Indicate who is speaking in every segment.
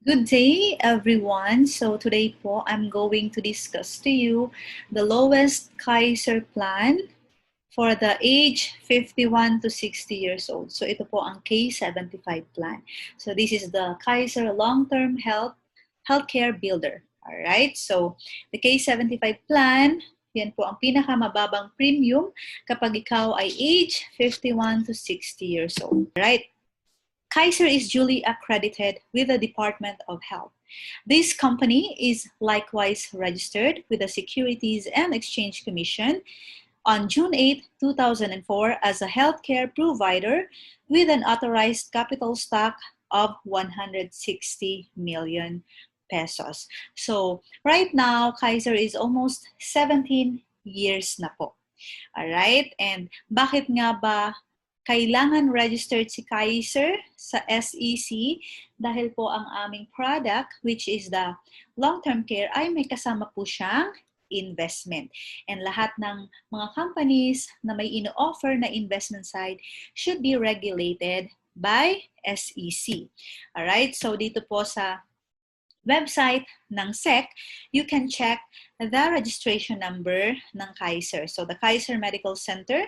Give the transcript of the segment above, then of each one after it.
Speaker 1: Good day, everyone. So today po, I'm going to discuss to you the lowest Kaiser plan for the age 51 to 60 years old. So ito po ang K75 plan. So this is the Kaiser Long-Term Healthcare Builder. All right. So the K75 plan, yan po ang pinakamababang premium kapag ikaw ay age 51 to 60 years old. All right. Kaiser is duly accredited with the Department of Health. This company is likewise registered with the Securities and Exchange Commission on June 8, 2004 as a healthcare provider with an authorized capital stock of 160 million pesos. So right now, Kaiser is almost 17 years na po. Alright? And bakit nga ba kailangan registered si Kaiser sa SEC? Dahil po ang aming product, which is the long-term care, ay may kasama po siyang investment. And lahat ng mga companies na may ino-offer na investment side should be regulated by SEC. Alright? So dito po sa website ng SEC, you can check the registration number ng Kaiser. So the Kaiser Medical Center,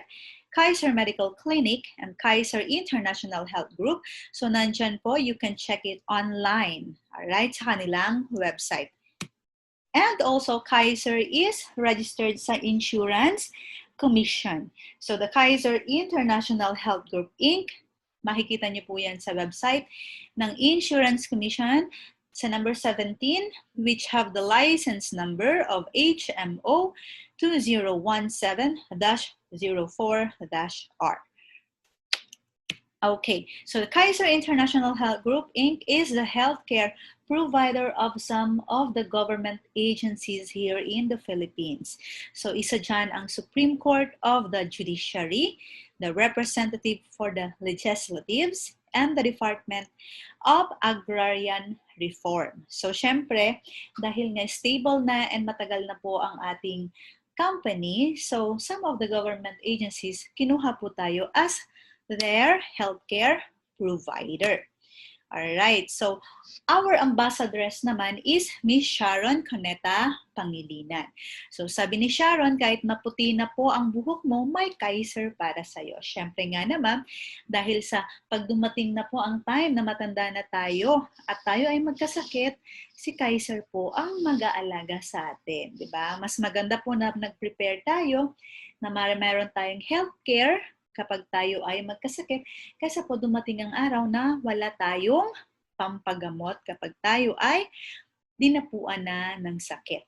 Speaker 1: Kaiser Medical Clinic, and Kaiser International Health Group. So nandyan po, you can check it online, alright, sa kanilang website. And also, Kaiser is registered sa Insurance Commission. So the Kaiser International Health Group, Inc., makikita niyo po yan sa website ng Insurance Commission sa number 17, which have the license number of HMO 2017-04-R. Okay, so the Kaiser International Health Group, Inc. is the healthcare provider of some of the government agencies here in the Philippines. So isa dyan ang Supreme Court of the Judiciary, the Representative for the Legislatives, and the Department of Agrarian Reform. So syempre, dahil nga stable na and matagal na po ang ating company, so some of the government agencies, kinuha po tayo as their healthcare provider. Alright, so our ambassadress naman is Miss Sharon Coneta Pangilinan. So sabi ni Sharon, kahit maputi na po ang buhok mo, may Kaiser para sa'yo. Siyempre nga naman, dahil sa pag dumating na po ang time na matanda na tayo at tayo ay magkasakit, si Kaiser po ang mag-aalaga sa atin. Diba? Mas maganda po na nag-prepare tayo na meron tayong healthcare kapag tayo ay magkasakit, kasi po dumating ang araw na wala tayong pampagamot kapag tayo ay dinapuan na ng sakit.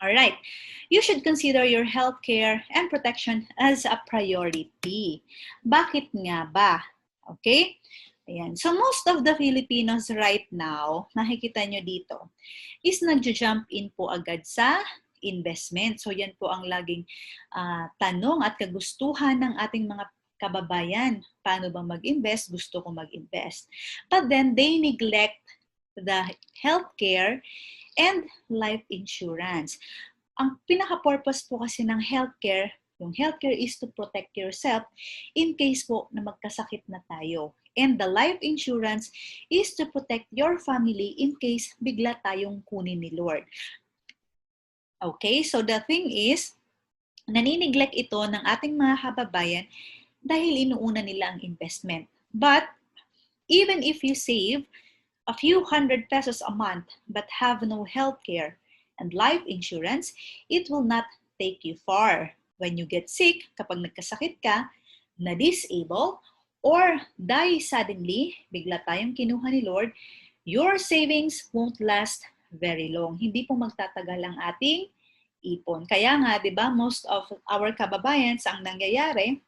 Speaker 1: Alright, you should consider your healthcare and protection as a priority. Bakit nga ba? Okay? Ayan. So most of the Filipinos right now, nakikita nyo dito, is nag-jump in po agad sa investment. So yan po ang laging tanong at kagustuhan ng ating mga kababayan. Paano ba mag-invest? Gusto ko mag-invest. But then they neglect the healthcare and life insurance. Ang pinaka-purpose po kasi ng healthcare, yung healthcare is to protect yourself in case po na magkasakit na tayo. And the life insurance is to protect your family in case bigla tayong kunin ni Lord. Okay, so the thing is, naniniglect ito ng ating mga kababayan dahil inuuna nila ang investment. But even if you save a few hundred pesos a month but have no healthcare and life insurance, it will not take you far. When you get sick, kapag nagkasakit ka, na-disable, or die suddenly, bigla tayong kinuha ni Lord, your savings won't last very long. Hindi po magtatagal ang ating ipon. Kaya nga, di ba, most of our kababayan, ang nangyayari,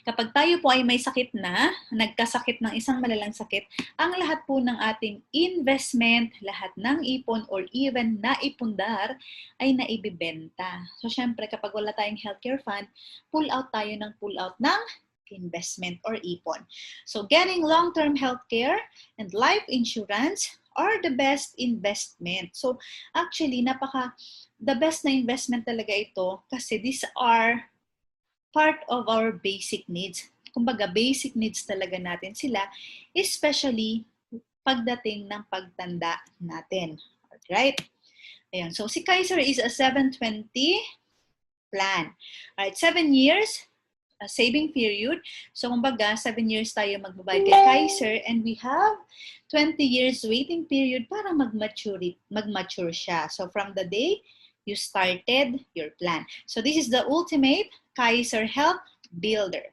Speaker 1: kapag tayo po ay may sakit na, nagkasakit ng isang malalang sakit, ang lahat po ng ating investment, lahat ng ipon or even naipundar ay naibibenta. So, syempre, kapag wala tayong healthcare fund, pull out tayo ng investment or ipon. So, getting long-term healthcare and life insurance are the best investment. So, actually, the best na investment talaga ito kasi these are part of our basic needs. Kumbaga, basic needs talaga natin sila, especially pagdating ng pagtanda natin. Alright? Ayan. So, si Kaiser is a 720 plan. Alright, 7 years saving period. So, kumbaga, 7 years tayo magbabayad kay Kaiser and we have 20 years waiting period para mag-mature siya. So, from the day you started your plan. So, this is the ultimate Kaiser Health Builder.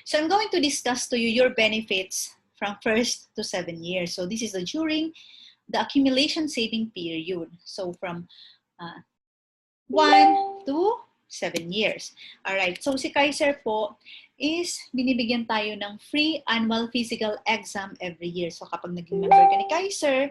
Speaker 1: So, I'm going to discuss to you your benefits from 1st to 7 years. So, this is during the accumulation saving period. So, from 1 to 7 years. Alright, so si Kaiser po is binibigyan tayo ng free annual physical exam every year. So kapag naging member ka ni Kaiser,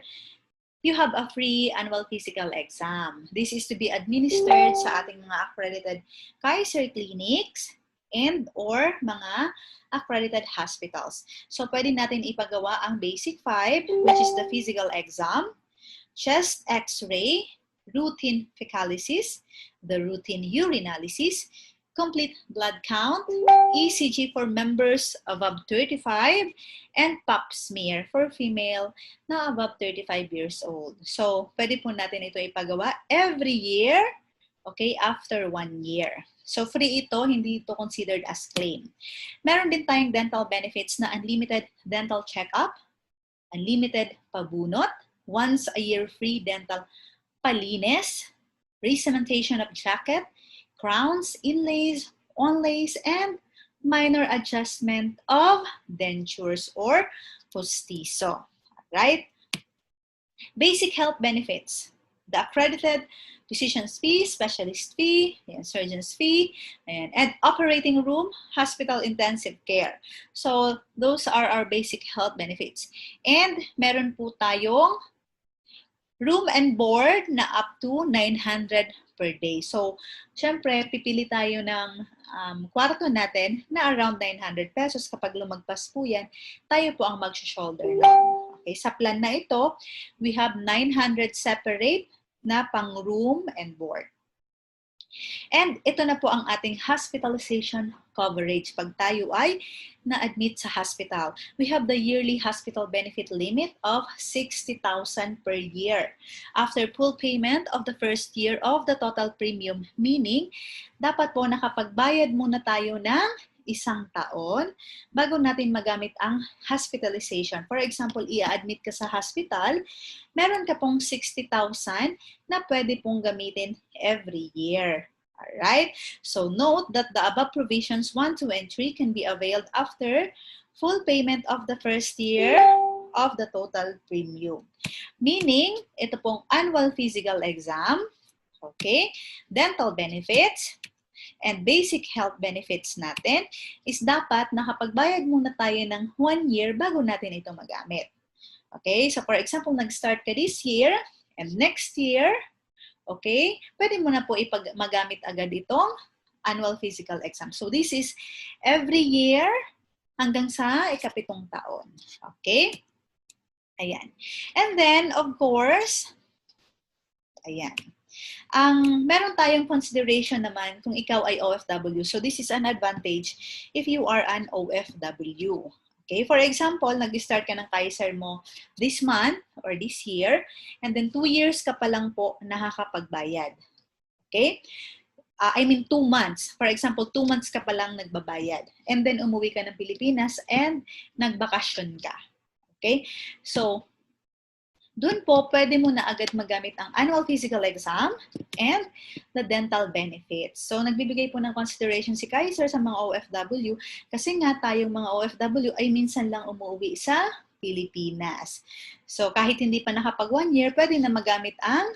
Speaker 1: you have a free annual physical exam. This is to be administered sa ating mga accredited Kaiser clinics and or mga accredited hospitals. So pwede natin ipagawa ang basic 5, which is the physical exam, chest x-ray, routine fecalysis, the routine urinalysis, complete blood count, ECG for members above 35, and pap smear for female na above 35 years old. So, pwede po natin ito ipagawa every year, okay, after 1 year. So, free ito, hindi ito considered as claim. Meron din tayong dental benefits na unlimited dental checkup, unlimited pabunot, once a year free dental palinis, re-cementation of jacket, crowns, inlays, onlays, and minor adjustment of dentures or postizo. Right? Basic health benefits. The accredited physician's fee, specialist fee, surgeon's fee, and operating room, hospital intensive care. So, those are our basic health benefits. And meron po tayong room and board na up to 900 per day. So, syempre, pipili tayo ng kwarto natin na around 900 pesos. Kapag lumagpas po yan, tayo po ang mag-shoulder loan. Okay, sa plan na ito, we have 900 separate na pang room and board. And ito na po ang ating hospitalization coverage pag tayo ay na-admit sa hospital. We have the yearly hospital benefit limit of 60,000 per year. After full payment of the first year of the total premium, meaning dapat po nakapagbayad muna tayo ng 1 taon bago natin magamit ang hospitalization. For example, i-admit ka sa hospital, meron ka pong 60,000 na pwede pong gamitin every year. Alright? So note that the above provisions 1, 2, and 3 can be availed after full payment of the first year of the total premium. Meaning, ito pong annual physical exam, okay, dental benefits, and basic health benefits natin is dapat nakapagbayad muna tayo ng 1 year bago natin ito magamit. Okay, so for example, nag-start ka this year and next year, okay, pwede mo na po magamit agad itong annual physical exam. So this is every year hanggang sa ika-7 taon. Okay? Ayan. And then, of course, ayan. Meron tayong consideration naman kung ikaw ay OFW. So this is an advantage if you are an OFW. Okay, for example, nag-start ka ng Kaiser mo this month or this year, and then 2 years ka pa lang po nakakapagbayad. Okay? I mean 2 months. For example, 2 months ka pa lang nagbabayad. And then umuwi ka ng Pilipinas and nagbakasyon ka. Okay? So, doon po, pwede mo na agad magamit ang annual physical exam and the dental benefits. So, nagbibigay po ng consideration si Kaiser sa mga OFW kasi nga tayong mga OFW ay minsan lang umuwi sa Pilipinas. So, kahit hindi pa nakapag 1 year, pwede na magamit ang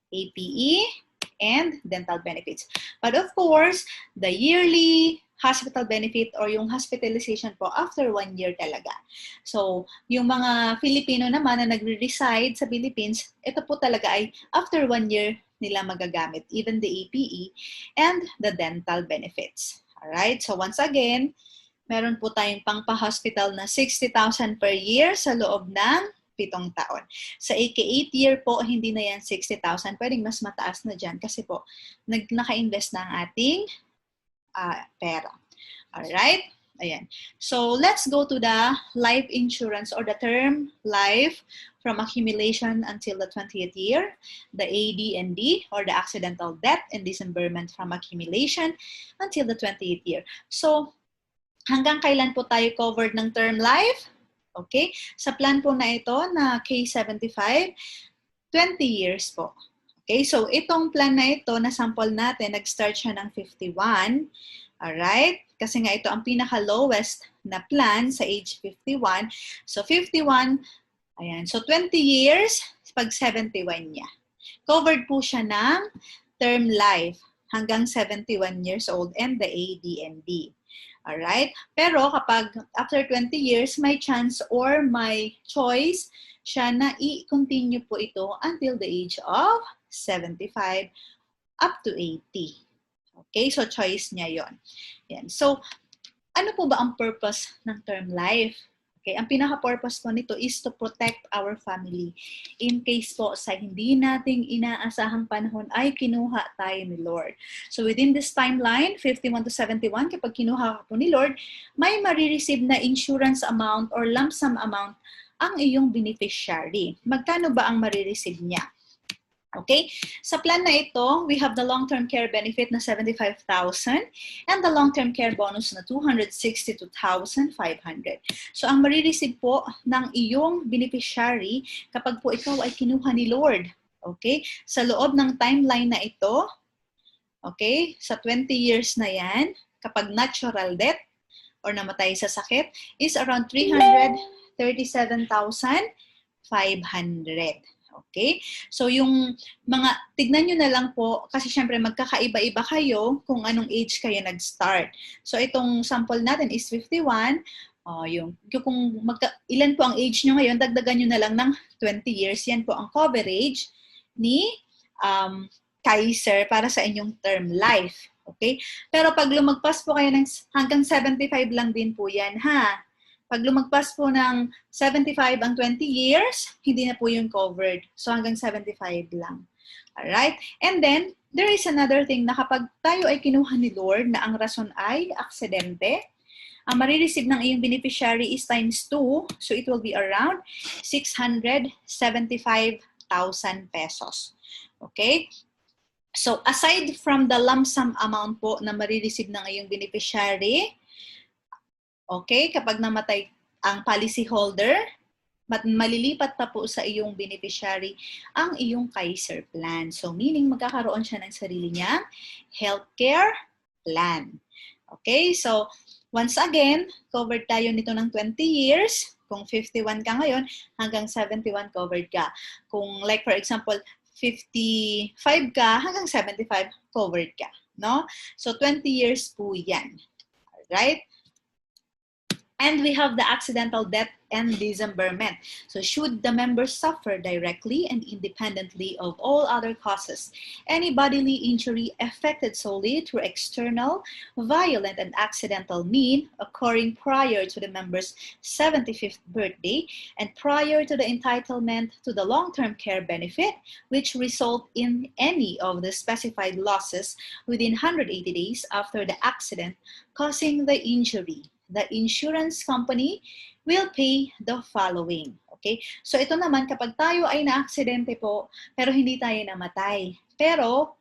Speaker 1: APE and dental benefits. But of course, the yearly hospital benefit or yung hospitalization po after 1 year talaga. So, yung mga Filipino naman na nagre-reside sa Philippines, ito po talaga ay after 1 year nila magagamit, even the APE and the dental benefits. Alright, so once again, meron po tayong pangpa-hospital na 60,000 per year sa loob ng 7 taon. Sa ika-8 year po, hindi na yan 60,000. Pwedeng mas mataas na dyan kasi po, naka-invest na ang ating pera. Alright? Ayan. So, let's go to the life insurance or the term life from accumulation until the 20th year, the AD&D or the accidental death and dismemberment from accumulation until the 20th year. So, hanggang kailan po tayo covered ng term life? Okay? Sa plan po na ito na K75, 20 years po. Okay? So, itong plan na ito, na sample natin, nag-start siya ng 51. Alright? Kasi nga ito ang pinaka-lowest na plan sa age 51. So, 51, ayan. So, 20 years, pag 71 niya. Covered po siya ng term life hanggang 71 years old and the AD&D. Alright? Pero kapag after 20 years, may chance or may choice siya na i-continue po ito until the age of 75 up to 80. Okay, so choice niya yon. Yan. So, ano po ba ang purpose ng term life? Okay, ang pinaka-purpose po nito is to protect our family. In case po sa hindi nating inaasahang panahon ay kinuha tayo ni Lord. So, within this timeline, 51 to 71, kapag kinuha ka po ni Lord, may marireceive na insurance amount or lump sum amount ang iyong beneficiary. Magkano ba ang marireceive niya? Okay? Sa plan na ito, we have the long-term care benefit na 75,000 and the long-term care bonus na 262,500. So, ang marireceive po ng iyong beneficiary kapag po ikaw ay kinuha ni Lord. Okay? Sa loob ng timeline na ito, okay, sa 20 years na yan, kapag natural death or namatay sa sakit, is around 337,500. Okay? So, yung mga, tignan nyo na lang po, kasi syempre magkakaiba-iba kayo kung anong age kayo nag-start. So, itong sample natin is 51. Kung ilan po ang age nyo ngayon, dagdagan nyo na lang ng 20 years. Yan po ang coverage ni Kaiser para sa inyong term life. Okay? Pero pag lumagpas po kayo ng hanggang 75 lang din po yan, ha? Pag lumagpas po ng 75 ang 20 years, hindi na po yung covered. So, hanggang 75 lang. Alright? And then, there is another thing na kapag tayo ay kinuha ni Lord na ang rason ay aksidente, ang marireceive ng iyong beneficiary is times 2. So, it will be around 675,000 pesos. Okay? So, aside from the lump sum amount po na marireceive ng iyong beneficiary, okay, kapag namatay ang policyholder, malilipat pa po sa iyong beneficiary ang iyong Kaiser plan. So, meaning magkakaroon siya ng sarili niyang healthcare plan. Okay, so once again, covered tayo nito ng 20 years. Kung 51 ka ngayon, hanggang 71 covered ka. Kung like for example, 55 ka, hanggang 75 covered ka. No? So, 20 years po yan. Alright? And we have the accidental death and dismemberment. So should the member suffer directly and independently of all other causes, any bodily injury affected solely through external, violent, and accidental mean occurring prior to the member's 75th birthday and prior to the entitlement to the long-term care benefit, which result in any of the specified losses within 180 days after the accident causing the injury, the insurance company will pay the following. Okay? So ito naman, kapag tayo ay na-aksidente po, pero hindi tayo namatay. Pero,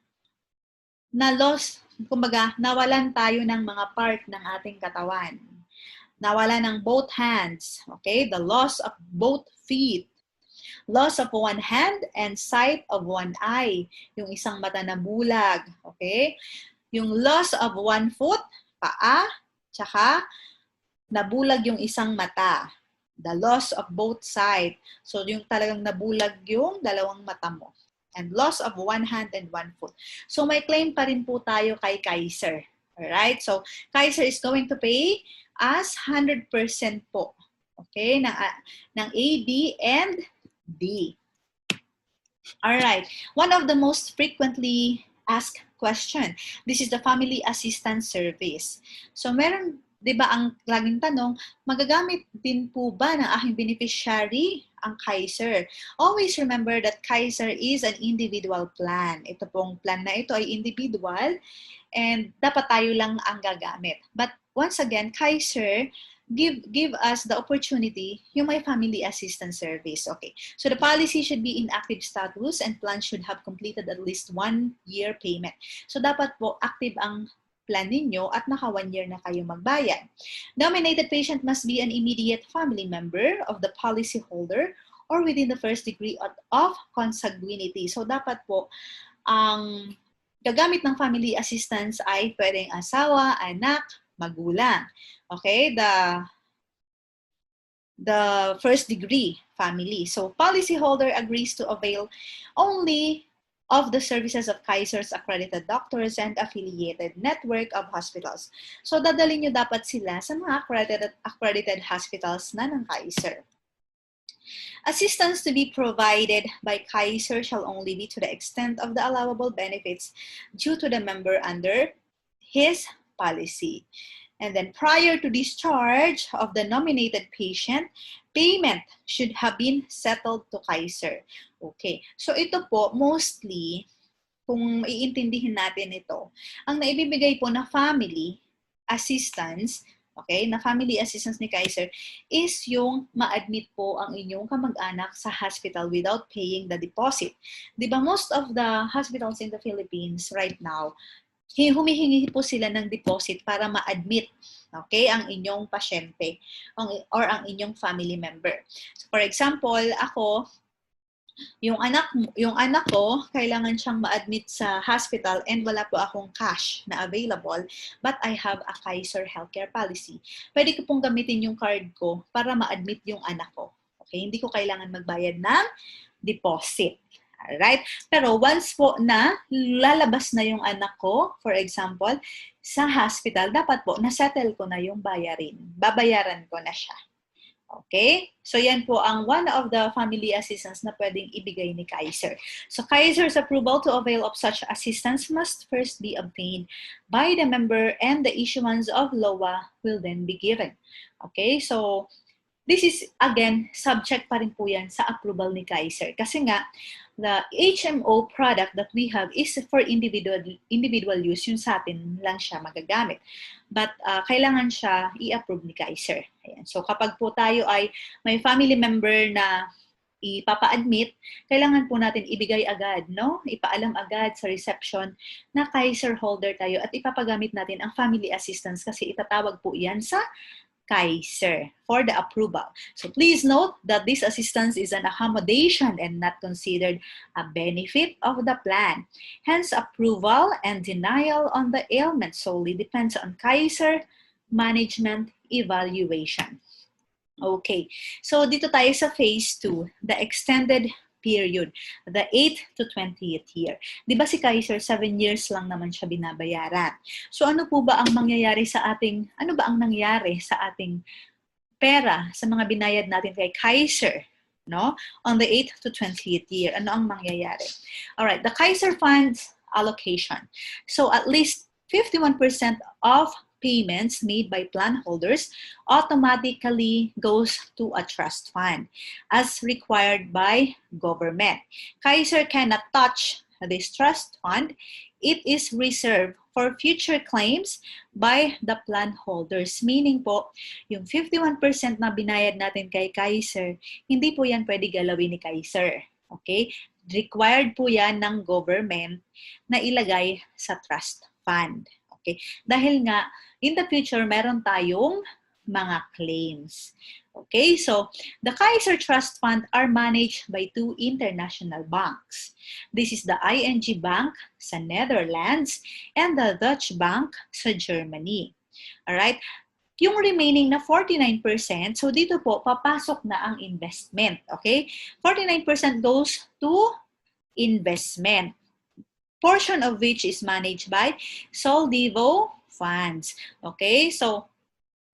Speaker 1: na-loss, kumbaga, nawalan tayo ng mga part ng ating katawan. Nawalan ng both hands. Okay? The loss of both feet. Loss of one hand and sight of one eye. Yung isang mata na bulag. Okay? Yung loss of one foot, paa, tsaka nabulag yung isang mata. The loss of both sides. So, yung talagang nabulag yung dalawang mata mo. And loss of one hand and one foot. So, may claim pa rin po tayo kay Kaiser. Alright? So, Kaiser is going to pay us 100% po. Okay? Ng A, B, and D. Alright. One of the most frequently asked question. This is the Family Assistance Service. So, meron, di ba ang laging tanong, magagamit din po ba ng aking beneficiary ang Kaiser? Always remember that Kaiser is an individual plan. Ito pong plan na ito ay individual and dapat tayo lang ang gagamit. But once again, Kaiser give us the opportunity yung may family assistance service. Okay. So the policy should be in active status and plan should have completed at least 1 year payment. So dapat po active ang plan ninyo at naka 1 year na kayo magbayad. Nominated patient must be an immediate family member of the policyholder or within the first degree of consanguinity. So dapat po ang gagamit ng family assistance ay pwedeng asawa, anak, magulang. Okay, the first degree family. So policyholder agrees to avail only of the services of Kaiser's accredited doctors and affiliated network of hospitals. So dadalhin nyo dapat sila sa mga accredited hospitals na ng Kaiser. Assistance to be provided by Kaiser shall only be to the extent of the allowable benefits due to the member under his policy. And then prior to discharge of the nominated patient, payment should have been settled to Kaiser. Okay. So ito po, mostly, kung iintindihin natin ito, ang naibibigay po na family assistance, okay, na family assistance ni Kaiser is yung ma-admit po ang inyong kamag-anak sa hospital without paying the deposit. Diba, most of the hospitals in the Philippines right now, humihingi po sila ng deposit para ma-admit, okay, ang inyong pasyente or ang inyong family member. So for example, ako, yung anak ko, kailangan siyang ma-admit sa hospital and wala po akong cash na available, but I have a Kaiser healthcare policy. Pwede ko pong gamitin yung card ko para ma-admit yung anak ko. Okay, hindi ko kailangan magbayad ng deposit. Alright? Pero once po na lalabas na yung anak ko, for example, sa hospital, dapat po na-settle ko na yung bayarin. Babayaran ko na siya. Okay? So yan po ang one of the family assistance na pwedeng ibigay ni Kaiser. So Kaiser's approval to avail of such assistance must first be obtained by the member and the issuance of LOA will then be given. Okay? So this is, again, subject pa rin po yan sa approval ni Kaiser. Kasi nga, the HMO product that we have is for individual use. Yung sa atin lang siya magagamit. But kailangan siya i-approve ni Kaiser. Ayan. So kapag po tayo ay may family member na ipapa-admit, kailangan po natin ibigay agad, no? Ipaalam agad sa reception na Kaiser holder tayo at ipapagamit natin ang family assistance kasi itatawag po yan sa Kaiser for the approval. So please note that this assistance is an accommodation and not considered a benefit of the plan. Hence, approval and denial on the ailment solely depends on Kaiser management evaluation. Okay, so dito tayo sa phase 2, the extended period, the 8th to 20th year. Di ba si Kaiser, 7 years lang naman siya binabayaran. So ano po ba ang mangyayari sa ating, ano ba ang nangyari sa ating pera, sa mga binayad natin kay Kaiser, no? On the 8th to 20th year, ano ang mangyayari? Alright, the Kaiser funds allocation. So at least 51% of payments made by plan holders automatically goes to a trust fund as required by government. Kaiser cannot touch this trust fund. It is reserved for future claims by the plan holders. Meaning po, yung 51% na binayad natin kay Kaiser, hindi po yan pwede galawin ni Kaiser. Okay? Required po yan ng government na ilagay sa trust fund. Okay? Dahil nga, in the future, meron tayong mga claims. Okay, so the Kaiser Trust Fund are managed by 2 international banks. This is the ING Bank sa Netherlands and the Dutch Bank sa Germany. Alright, yung remaining na 49%, so dito po, papasok na ang investment. Okay, 49% goes to investment, portion of which is managed by Soldivo funds. Okay, so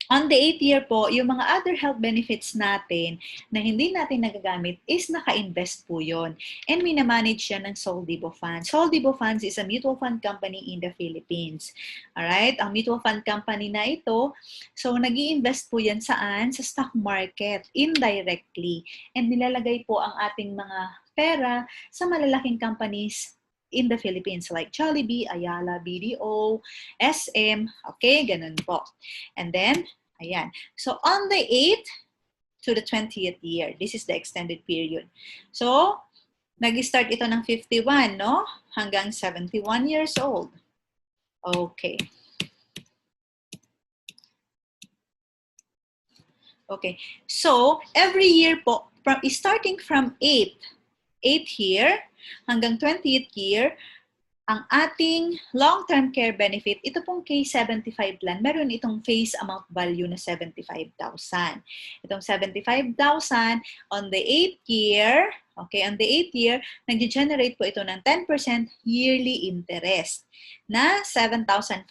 Speaker 1: on the 8th year po, yung mga other health benefits natin na hindi natin nagagamit is naka-invest po yun. And minamanage yan ng Soldivo Funds. Soldivo Funds is a mutual fund company in the Philippines. Alright? Ang mutual fund company na ito, so nag-i-invest po yan saan? Sa stock market, indirectly. And nilalagay po ang ating mga pera sa malalaking companies in the Philippines like Jollibee, Ayala, BDO, SM, okay, ganun po. And then, ayan. So on the 8th to the 20th year, this is the extended period. So, nag-start ito ng 51, no? Hanggang 71 years old. Okay. Okay. So, every year po, starting from 8th year hanggang 20th year, ang ating long-term care benefit, ito pong K75 plan, meron itong face amount value na 75,000. Itong 75,000 on the 8th year, okay, on the 8th year, nag-generate po ito ng 10% yearly interest na 7,500.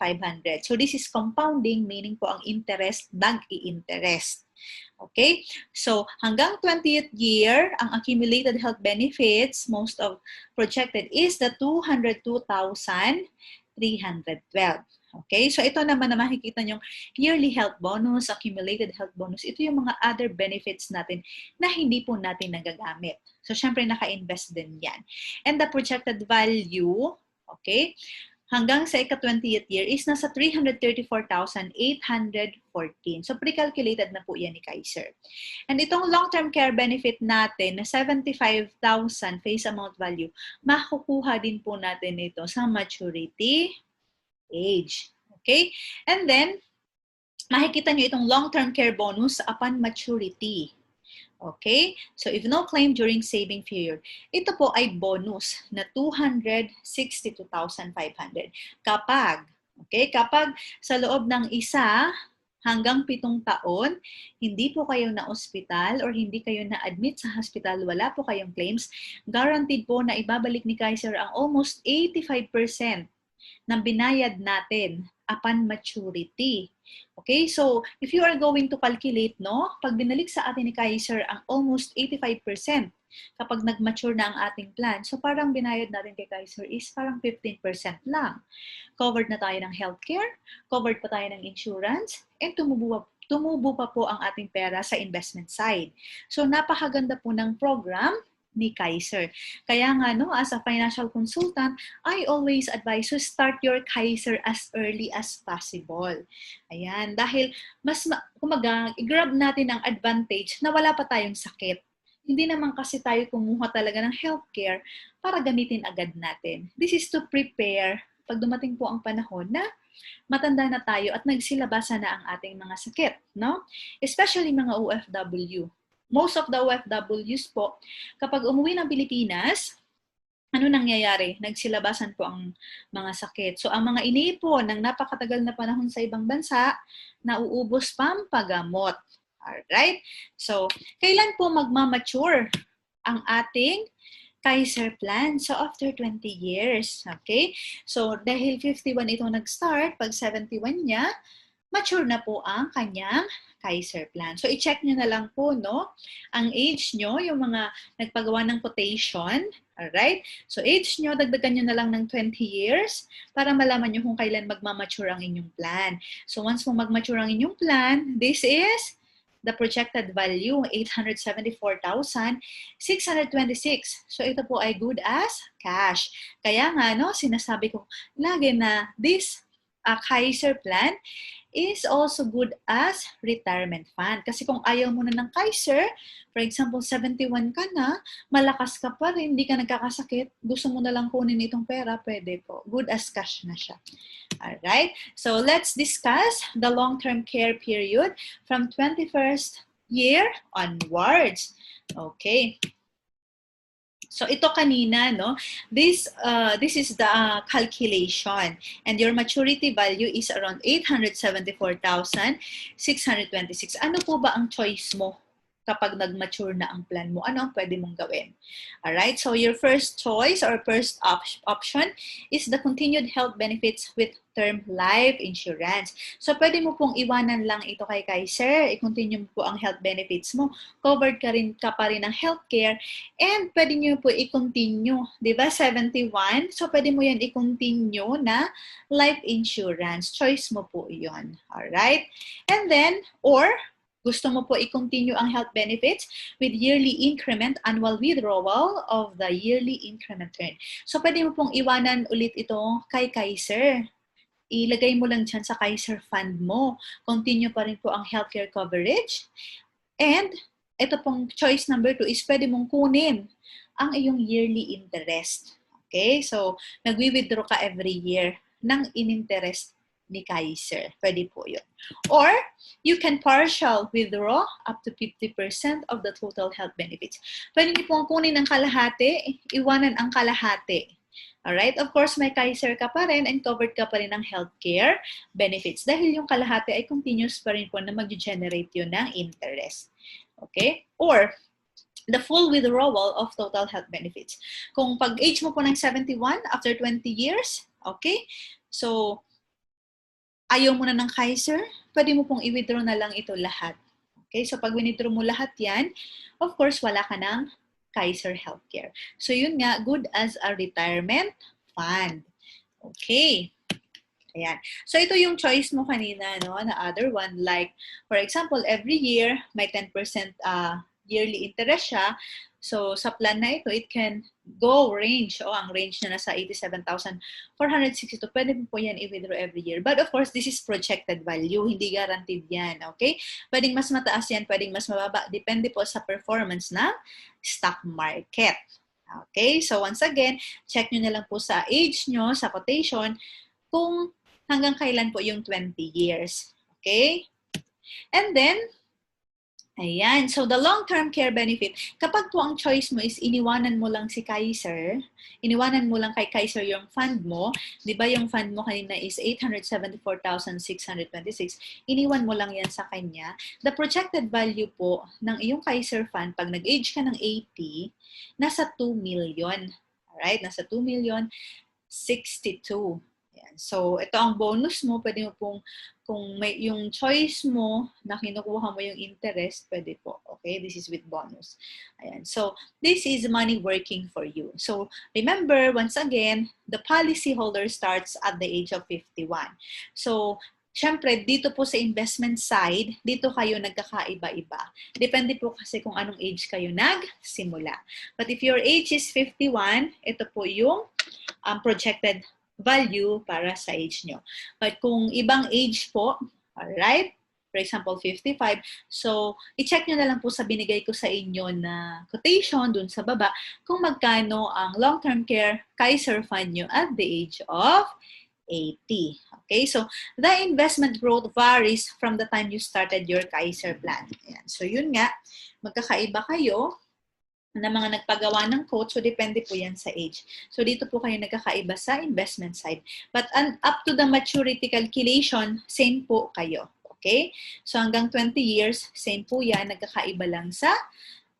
Speaker 1: So this is compounding, meaning po ang interest, nag-i-interest. Okay? So, hanggang 20th year, ang accumulated health benefits, most of projected is the 202,312. Okay? So, ito naman na makikita nyo, yearly health bonus, accumulated health bonus, ito yung mga other benefits natin na hindi po natin nagagamit. So, syempre, naka-invest din yan. And the projected value, okay, hanggang sa ika-20th year is nasa 334,814. So, pre-calculated na po yan ni Kaiser. And itong long-term care benefit natin na 75,000 face amount value, makukuha din po natin ito sa maturity age. Okay? And then, makikita nyo itong long-term care bonus upon maturity. Okay? So, if no claim during saving period, ito po ay bonus na 262,500. Kapag sa loob ng 1 hanggang 7 taon, hindi po kayo na-ospital or hindi kayo na-admit sa hospital, wala po kayong claims, guaranteed po na ibabalik ni Kaiser ang almost 85% ng binayad natin upon maturity. Okay, so if you are going to calculate, no, pag binalik sa atin ni Kaiser ang almost 85% kapag nag-mature na ang ating plan, so parang binayad natin kay Kaiser is parang 15% lang. Covered na tayo ng healthcare, covered pa tayo ng insurance, and tumubo pa po ang ating pera sa investment side. So napakaganda po ng program ni Kaiser. Kaya nga, no, as a financial consultant, I always advise to start your Kaiser as early as possible. Ayan, dahil i-grab natin ang advantage na wala pa tayong sakit. Hindi naman kasi tayo kumuha talaga ng healthcare para gamitin agad natin. This is to prepare pag dumating po ang panahon na matanda na tayo at nagsilabasa na ang ating mga sakit, no? Especially mga OFW. Most of the OFWs po, kapag umuwi ng Pilipinas, ano nangyayari? Nagsilabasan po ang mga sakit. So, ang mga iniipon ng napakatagal na panahon sa ibang bansa, nauubos pa ang paggamot. Alright? So, kailan po magmamature ang ating Kaiser plan? So, after 20 years. Okay? So, dahil 51 ito nag-start, pag 71 niya, mature na po ang kanyang Kaiser plan. So, i-check nyo na lang po, no? Ang age nyo, yung mga nagpagawa ng quotation. Alright? So, age nyo, dagdagan nyo na lang ng 20 years para malaman nyo kung kailan magmamature ang inyong plan. So, once mo magmature ang inyong plan, this is the projected value, 874,626. So, ito po ay good as cash. Kaya nga, no, sinasabi ko lagi na this Kaiser plan is also good as retirement fund. Kasi kung ayaw mo na ng Kaiser, for example, 71 ka na, malakas ka pa rin, hindi ka nagkakasakit, gusto mo na lang kunin itong pera, pwede po. Good as cash na siya. Alright? So, let's discuss the long-term care period from 21st year onwards. Okay. So ito kanina, no? This is the calculation, and your maturity value is around 874,626. Ano po ba ang choice mo kapag nag-mature na ang plan mo? Ano ang pwede mong gawin? Alright, so your first choice or first option is the continued health benefits with term life insurance. So pwede mo pong iwanan lang ito kay Kaiser, i-continue mo po ang health benefits mo, covered ka pa rin ng healthcare, and pwede nyo po i-continue, di ba, 71, so pwede mo yan i-continue na life insurance. Choice mo po yun. Alright? And then, or Gusto mo po i-continue ang health benefits with yearly increment, annual withdrawal of the yearly increment earned. So, pwede mo pong iwanan ulit ito kay Kaiser. Ilagay mo lang dyan sa Kaiser Fund mo. Continue pa rin po ang healthcare coverage. And, ito pong choice number 2 is pwede mong kunin ang iyong yearly interest. Okay? So, nagwi-withdraw ka every year ng in-interest ni Kaiser. Pwede po yun. Or, you can partial withdraw up to 50% of the total health benefits. Pwede niyo pong kunin ang kalahati, iwanan ang kalahati. Alright? Of course, may Kaiser ka pa rin and covered ka pa rin ng healthcare benefits dahil yung kalahati ay continuous pa rin po na mag-generate yun ng interest. Okay? Or, the full withdrawal of total health benefits. Kung pag-age mo po ng 71 after 20 years, okay? So, ayaw mo na ng Kaiser, pwede mo pong i-withdraw na lang ito lahat. Okay? So, pag withdraw mo lahat yan, of course, wala ka ng Kaiser Healthcare. So, yun nga, good as a retirement fund. Okay. Ayan. So, ito yung choice mo kanina, no? Na other one, like, for example, every year, may 10% yearly interest siya. So, sa plan na ito, it can go range. Ang range na nasa 87,462. Pwede po yan i-withdraw every year. But of course, this is projected value. Hindi guaranteed yan. Okay? Pwedeng mas mataas yan, pwedeng mas mababa. Depende po sa performance ng stock market. Okay? So, once again, check nyo na lang po sa age nyo, sa quotation, kung hanggang kailan po yung 20 years. Okay? And then, ayan. So, the long-term care benefit, kapag po ang choice mo is iniwanan mo lang si Kaiser, iniwanan mo lang kay Kaiser yung fund mo, di ba yung fund mo kanina is 874,626, iniwan mo lang yan sa kanya, the projected value po ng iyong Kaiser fund, pag nag-age ka ng 80, nasa 2 million. Alright? Nasa 2 million 62. Ayan. So, ito ang bonus mo. Pwede mo pong, kung may yung choice mo na kinukuha mo yung interest, pwede po. Okay? This is with bonus. Ayan. So, this is money working for you. So, remember, once again, the policy holder starts at the age of 51. So, syempre, dito po sa investment side, dito kayo nagkakaiba-iba. Depende po kasi kung anong age kayo nagsimula. But if your age is 51, ito po yung projected value para sa age nyo. But kung ibang age po, alright, for example, 55, so i-check nyo na lang po sa binigay ko sa inyo na quotation dun sa baba kung magkano ang long-term care Kaiser Fund nyo at the age of 80. Okay, so the investment growth varies from the time you started your Kaiser plan. Ayan. So yun nga, magkakaiba kayo na mga nagpagawa ng quote, so depende po yan sa age. So dito po kayo nagkakaiba sa investment side. But up to the maturity calculation, same po kayo. Okay? So hanggang 20 years, same po yan, nagkakaiba lang sa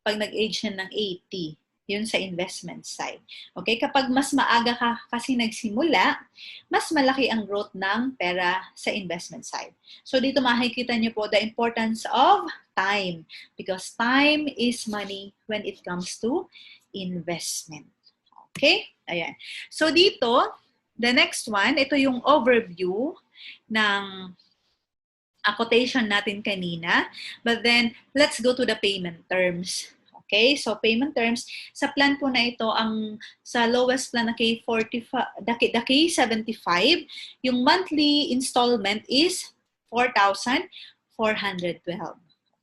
Speaker 1: pag nag-age na ng 80. Yun sa investment side. Okay? Kapag mas maaga ka kasi nagsimula, mas malaki ang growth ng pera sa investment side. So dito makikita nyo po the importance of time. Because time is money when it comes to investment. Okay? Ayan. So dito, the next one, ito yung overview ng quotation natin kanina. But then, let's go to the payment terms. Okay, so payment terms, sa plan po na ito, ang sa lowest plan na K45, the K75, yung monthly installment is 4,412.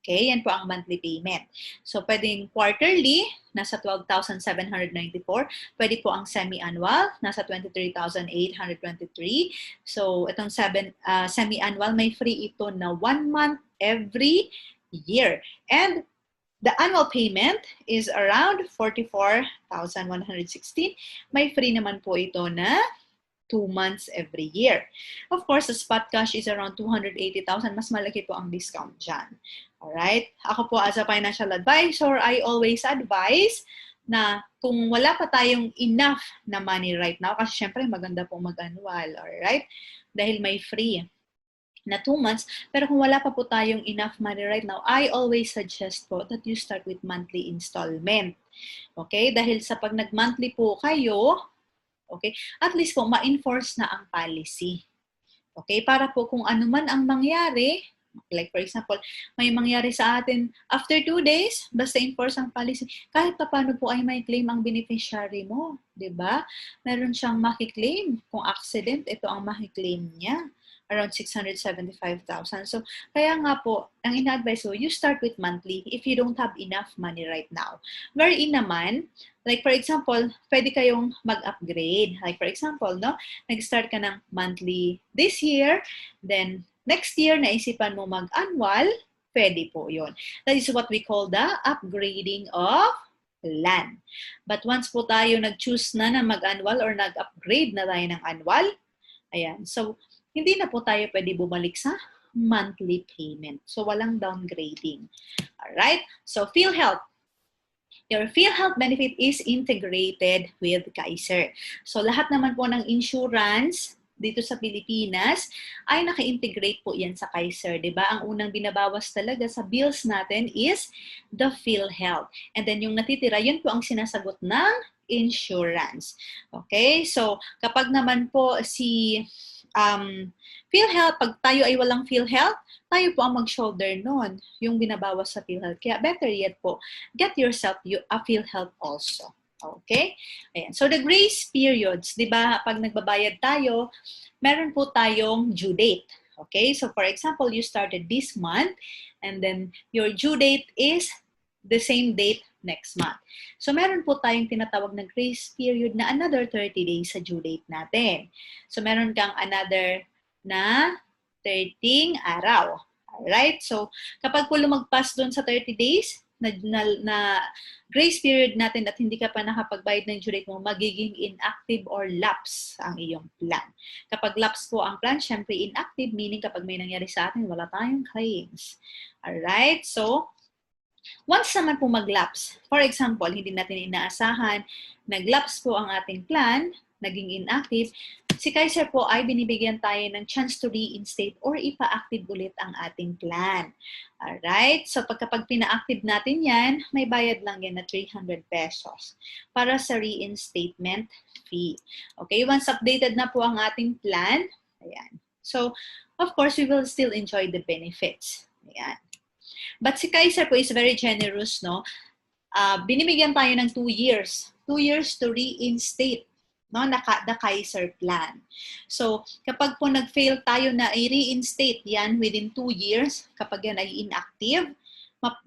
Speaker 1: Okay, yan po ang monthly payment. So, pwedeng quarterly, nasa 12,794. Pwede po ang semi-annual, nasa 23,823. So, itong semi-annual, may free ito na 1 month every year. And the annual payment is around 44,116. May free naman po ito na 2 months every year. Of course, the spot cash is around 280,000. Mas malaki po ang discount dyan. Alright? Ako po as a financial advisor, I always advise na kung wala pa tayong enough na money right now, kasi syempre maganda po mag-annual. Alright? Dahil may free na 2 months. Pero kung wala pa po tayong enough money right now, I always suggest po that you start with monthly installment. Okay? Dahil sa pag nag-monthly po kayo, okay, at least po ma-enforce na ang policy. Okay? Para po kung ano man ang mangyari, Like for example, may mangyari sa atin after 2 days, basta enforce ang policy, kahit pa paano po ay may claim ang beneficiary mo, 'di ba? Meron siyang maki-claim. Kung accident, ito ang maki-claim niya. Around 675,000. So, kaya nga po, ang ina-advise ko, you start with monthly if you don't have enough money right now. Wherein naman, like for example, pwede kayong mag-upgrade. Like for example, no, nag-start ka ng monthly this year, then next year, naisipan mo mag-annual, pwede po yun. That is what we call the upgrading of plan. But once po tayo nag-choose na mag-annual or nag-upgrade na tayo ng annual, ayan, so hindi na po tayo pwede bumalik sa monthly payment. So, walang downgrading. Alright? So, PhilHealth. Your PhilHealth benefit is integrated with Kaiser. So, lahat naman po ng insurance dito sa Pilipinas ay naka-integrate po yan sa Kaiser. Diba? Ang unang binabawas talaga sa bills natin is the PhilHealth. And then yung natitira, yun po ang sinasagot ng insurance. Okay? So, kapag naman po si PhilHealth, pag tayo ay walang PhilHealth, tayo po ang mag-shoulder nun, yung binabawas sa PhilHealth. Kaya better yet po, get yourself a PhilHealth also. Okay? Ayan. So the grace periods, di ba, pag nagbabayad tayo, meron po tayong due date. Okay? So for example, you started this month, and then your due date is the same date next month. So, meron po tayong tinatawag na grace period na another 30 days sa due date natin. So, meron kang another na 30 araw. Alright? So, kapag po lumagpas doon sa 30 days na grace period natin at hindi ka pa nakapagbayad ng due date mo, magiging inactive or lapse ang iyong plan. Kapag lapse po ang plan, syempre inactive, meaning kapag may nangyari sa atin, wala tayong claims. Alright? So, once naman po mag-lapse, for example, hindi natin inaasahan, nag-lapse po ang ating plan, naging inactive, si Kaiser po ay binibigyan tayo ng chance to reinstate or ipa-active ulit ang ating plan. Alright? So, kapag pina-active natin yan, may bayad lang yan na 300 pesos para sa reinstatement fee. Okay? Once updated na po ang ating plan, ayan. So, of course, we will still enjoy the benefits. Ayan. But si Kaiser po is very generous, no? Binibigyan tayo ng 2 years. 2 years to reinstate, no? The Kaiser plan. So, kapag po nag-fail tayo na i-reinstate yan within 2 years, kapag yan ay inactive,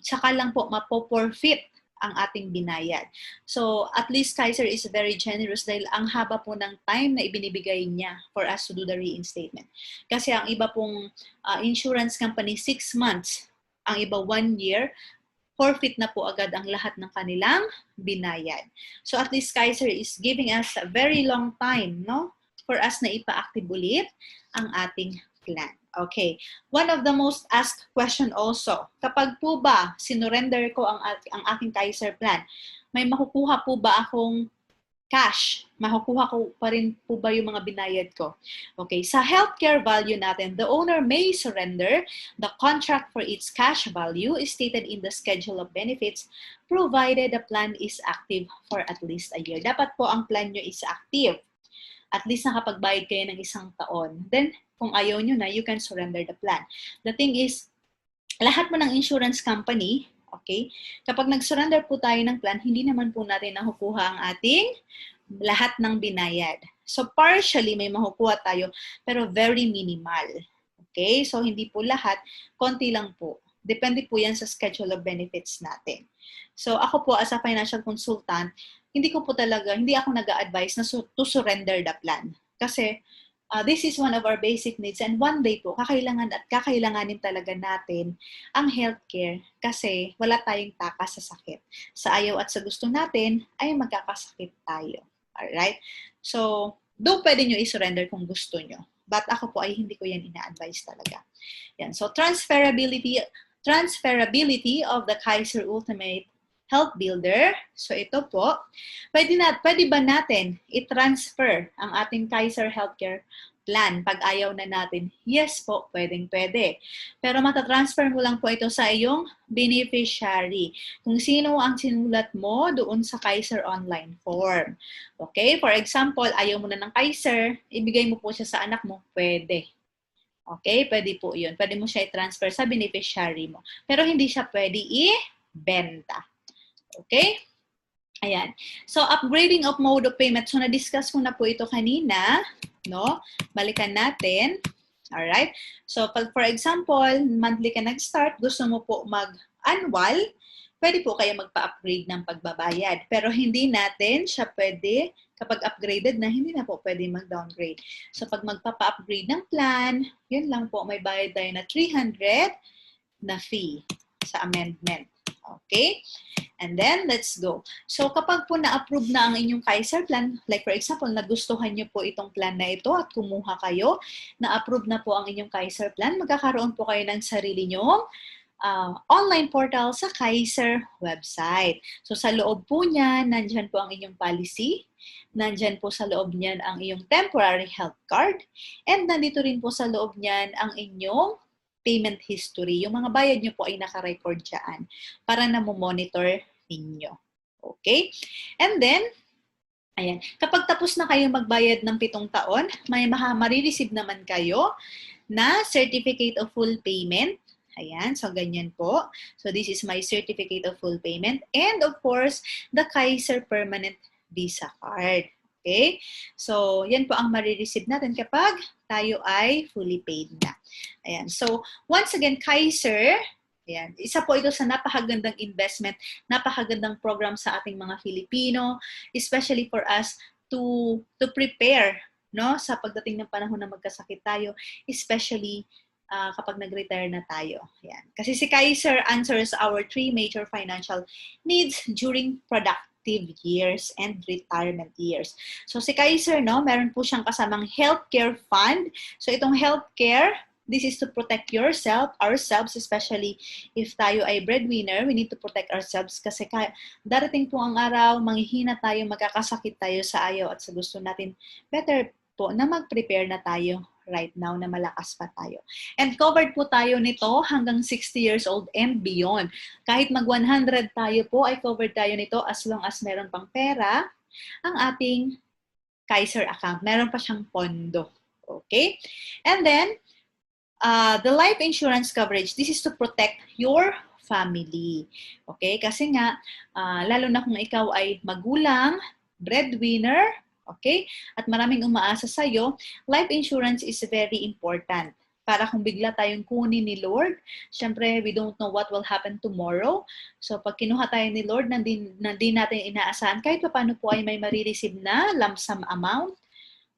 Speaker 1: saka lang po mapo-forfeit ang ating binayad. So, at least Kaiser is very generous dahil ang haba po ng time na ibinibigay niya for us to do the reinstatement. Kasi ang iba pong insurance company, 6 months. Ang iba 1 year, forfeit na po agad ang lahat ng kanilang binayad. So at least Kaiser is giving us a very long time, no? For us na ipa-active ulit ang ating plan. Okay. One of the most asked question also, kapag po ba sinurrender ko ang aking Kaiser plan, may makukuha po ba akong cash? Makukuha ko pa rin po ba yung mga binayad ko? Okay, sa healthcare value natin, the owner may surrender the contract for its cash value is stated in the schedule of benefits provided the plan is active for at least a year. Dapat po ang plan nyo is active. At least nakapagbayad kayo ng 1 taon. Then, kung ayaw nyo na, you can surrender the plan. The thing is, lahat mo ng insurance company, okay, kapag nag-surrender po tayo ng plan, hindi naman po natin nakukuha ang ating lahat ng binayad. So, partially may makukuha tayo, pero very minimal. Okay? So, hindi po lahat, konti lang po. Depende po yan sa schedule of benefits natin. So, ako po as a financial consultant, hindi ako nag-a-advise na to surrender the plan. Kasi, this is one of our basic needs and one day po, kakailanganin talaga natin ang healthcare kasi wala tayong takas sa sakit. Sa ayaw at sa gusto natin, ay magkakasakit tayo. Alright? So, do pwede nyo i-surrender kung gusto nyo. But ako po ay hindi ko yan ina-advise talaga. Yan. So, transferability of the Kaiser Ultimate Health Builder. So, ito po. Pwede ba natin i-transfer ang ating Kaiser Healthcare plan pag ayaw na natin? Yes po, pwede. Pero matatransfer mo lang po ito sa iyong beneficiary. Kung sino ang sinulat mo doon sa Kaiser online form. Okay? For example, ayaw mo na ng Kaiser, ibigay mo po siya sa anak mo, pwede. Okay, pwede po yun. Pwede mo siya i-transfer sa beneficiary mo. Pero hindi siya pwede i-benta. Okay? Ayan. So, upgrading of mode of payment. So, na-discuss ko na po ito kanina. No? Balikan natin. Alright? So, for example, monthly ka nag-start, gusto mo po mag-annual, pwede po kayo magpa-upgrade ng pagbabayad. Pero hindi natin siya pwede, kapag upgraded na, hindi na po pwede mag-downgrade. So, pag magpapa-upgrade ng plan, yun lang po, may bayad tayo na 300 na fee sa amendment. Okay? And then, let's go. So, kapag po na-approve na ang inyong Kaiser plan, like for example, nagustuhan nyo po itong plan na ito at kumuha kayo, na-approve na po ang inyong Kaiser plan, magkakaroon po kayo ng sarili nyong online portal sa Kaiser website. So, sa loob po niyan, nandyan po ang inyong policy, nandyan po sa loob niyan ang iyong temporary health card, and nandito rin po sa loob niyan ang inyong payment history. Yung mga bayad nyo po ay naka-record dyan para na monitor ninyo. Okay? And then, ayan, kapag tapos na kayo magbayad ng 7 taon, may marireceive naman kayo na Certificate of Full Payment. Ayan, so ganyan po. So this is my Certificate of Full Payment. And of course, the Kaiser Permanent Visa Card. Okay? So, yan po ang marireceive natin kapag tayo ay fully paid na. Ayan. So, once again, Kaiser, ayan, isa po ito sa napakagandang investment, napakagandang program sa ating mga Filipino, especially for us to prepare, no, sa pagdating ng panahon na magkasakit tayo, especially kapag nag-retire na tayo. Ayan. Kasi si Kaiser answers our 3 major financial needs during productive years and retirement years. So si Kaiser, no, meron po siyang kasamang healthcare fund. So itong healthcare, this is to protect ourselves, especially if tayo ay breadwinner, we need to protect ourselves kasi darating po ang araw, manghihina tayo, magkakasakit tayo sa ayaw at sa gusto natin. Better po na mag-prepare na tayo right now na malakas pa tayo. And covered po tayo nito hanggang 60 years old and beyond. Kahit mag-100 tayo po, ay covered tayo nito as long as meron pang pera ang ating Kaiser account. Meron pa siyang pondo. Okay? And then, the life insurance coverage, this is to protect your family. Okay? Kasi nga, lalo na kung ikaw ay magulang, breadwinner, okay? At maraming umaasa sa'yo, life insurance is very important. Para kung bigla tayong kunin ni Lord, syempre, we don't know what will happen tomorrow. So, pag kinuha tayo ni Lord, nandin natin inaasahan, kahit pa paano po ay may marireceive na lump sum amount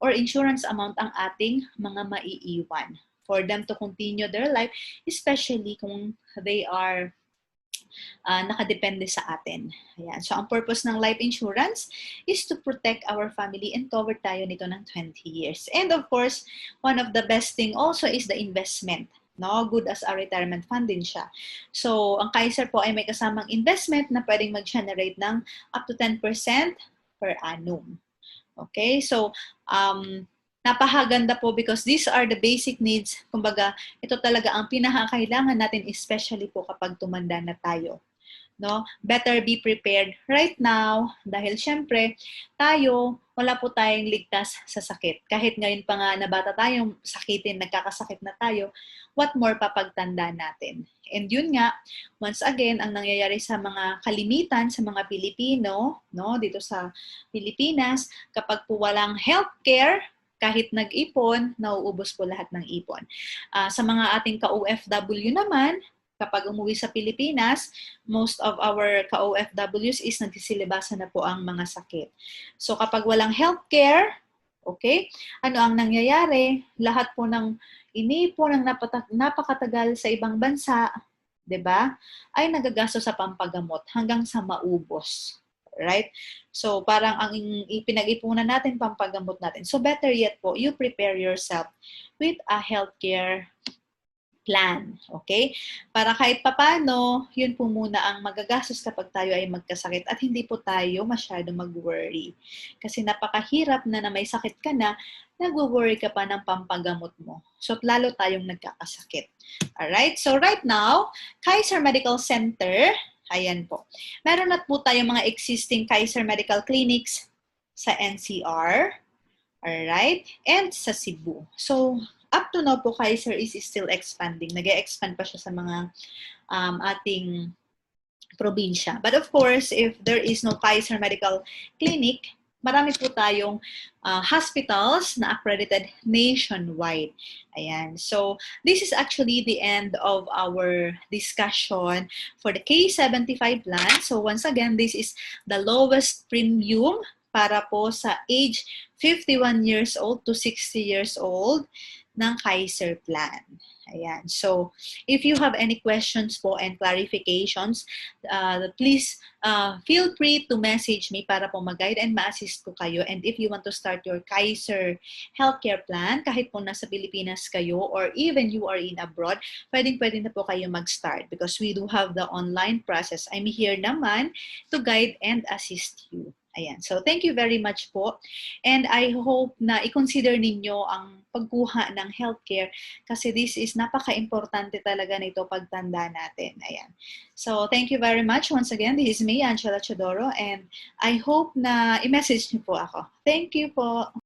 Speaker 1: or insurance amount ang ating mga maiiwan for them to continue their life, especially kung they are nakadepende sa atin. Ayan. So, ang purpose ng life insurance is to protect our family and cover tayo nito ng 20 years. And of course, one of the best thing also is the investment. No? Good as a retirement fund din siya. So, ang Kaiser po ay may kasamang investment na pwedeng mag-generate ng up to 10% per annum. Okay? So, napakaganda po because these are the basic needs. Kumbaga, ito talaga ang pinakakailangan natin, especially po kapag tumanda na tayo. No? Better be prepared right now dahil syempre, tayo, wala po tayong ligtas sa sakit. Kahit ngayon pa nga na bata tayong sakitin, nagkakasakit na tayo, what more papagtanda natin? And yun nga, once again, ang nangyayari sa mga kalimitan sa mga Pilipino, no, dito sa Pilipinas, kapag po walang healthcare, kahit nag-ipon, nauubos po lahat ng ipon. Sa mga ating ka-OFW naman, kapag umuwi sa Pilipinas, most of our ka-OFWs is nagsisilibasan na po ang mga sakit. So kapag walang healthcare, okay, ano ang nangyayari? Lahat po ng inipon ng napakatagal sa ibang bansa, 'di ba? Ay nagagastos sa pampagamot hanggang sa maubos. Right? So, parang ang ipinag-ipunan natin, pampagamot natin. So, better yet po, you prepare yourself with a healthcare plan. Okay? Para kahit papano, yun po muna ang magagastos kapag tayo ay magkasakit at hindi po tayo masyado mag-worry. Kasi napakahirap na may sakit ka na, nag-worry ka pa ng pampagamot mo. So, lalo tayong nagkakasakit. Alright? So, right now, Kaiser Medical Center, ayan po. Meron na po tayong mga existing Kaiser Medical Clinics sa NCR, alright, and sa Cebu. So, up to now po, Kaiser is still expanding. Nag-expand pa siya sa mga ating probinsya. But of course, if there is no Kaiser Medical Clinic, marami po tayong hospitals na accredited nationwide. Ayan. So, this is actually the end of our discussion for the K75 plan. So, once again, this is the lowest premium para po sa age 51 years old to 60 years old ng Kaiser plan. Ayan. So, if you have any questions po and clarifications, please feel free to message me para po mag-guide and ma-assist ko kayo. And if you want to start your Kaiser healthcare plan, kahit po nasa Pilipinas kayo or even you are in abroad, pwedeng-pwede na po kayo mag-start because we do have the online process. I'm here naman to guide and assist you. Ayan. So, thank you very much po. And I hope na i-consider ninyo ang pagkuha ng healthcare kasi this is napaka-importante talaga nito pagtanda natin. Ayan. So, thank you very much. Once again, this is me, Angela Chodoro, and I hope na i-message niyo po ako. Thank you po.